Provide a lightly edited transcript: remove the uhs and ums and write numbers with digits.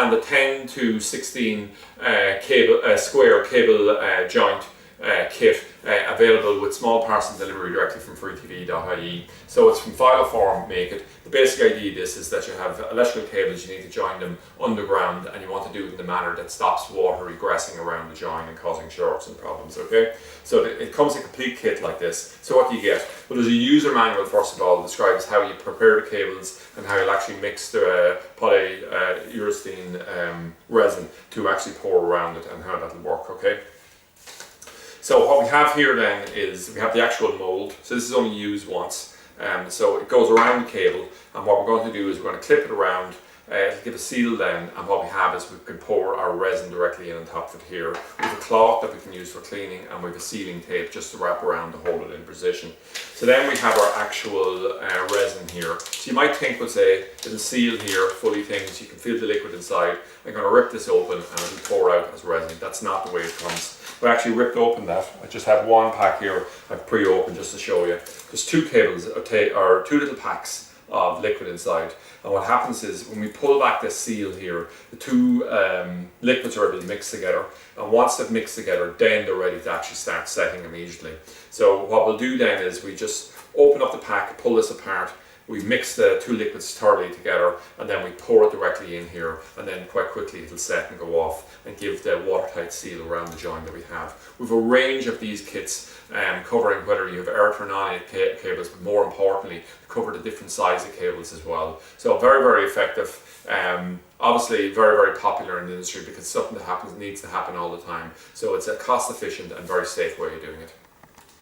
and the 10 to 16 square cable joint kit available with small parcel delivery directly from freetv.ie. So it's from Filoform make it. The basic idea of this is that you have electrical cables, you need to join them underground, and you want to do it in a manner that stops water regressing around the joint and causing shorts and problems, okay? So it comes a complete kit like this. So what do you get? Well, there's a user manual first of all that describes how you prepare the cables and how you'll actually mix the polyurethane resin to actually pour around it and how that'll work, okay? So what we have here then is we have the actual mold. So this is only used once. So it goes around the cable, and what we're going to do is we're going to clip it around, it'll give a seal then, and what we have is we can pour our resin directly in on top of it here. We have a cloth that we can use for cleaning, and we have a sealing tape just to wrap around to hold it in position. So then we have our actual resin here. So you might think we'll say it'll seal here, fully things, you can feel the liquid inside. I'm going to rip this open and it'll pour out as resin. That's not the way it comes. We actually ripped open that. I just have one pack here I've pre-opened just to show you. There's two cables, or two little packs of liquid inside. And what happens is when we pull back this seal here, the two liquids are able to mix together. And once they've mixed together, then they're ready to actually start setting immediately. So what we'll do then is we just open up the pack, pull this apart, we mix the two liquids thoroughly together, and then we pour it directly in here, and then quite quickly it'll set and go off and give the watertight seal around the joint that we have. We have a range of these kits covering whether you have earth or non-earth cables, but more importantly, cover the different size of cables as well. So very, very effective. Obviously very, very popular in the industry because it's something that needs to happen all the time. So it's a cost efficient and very safe way of doing it.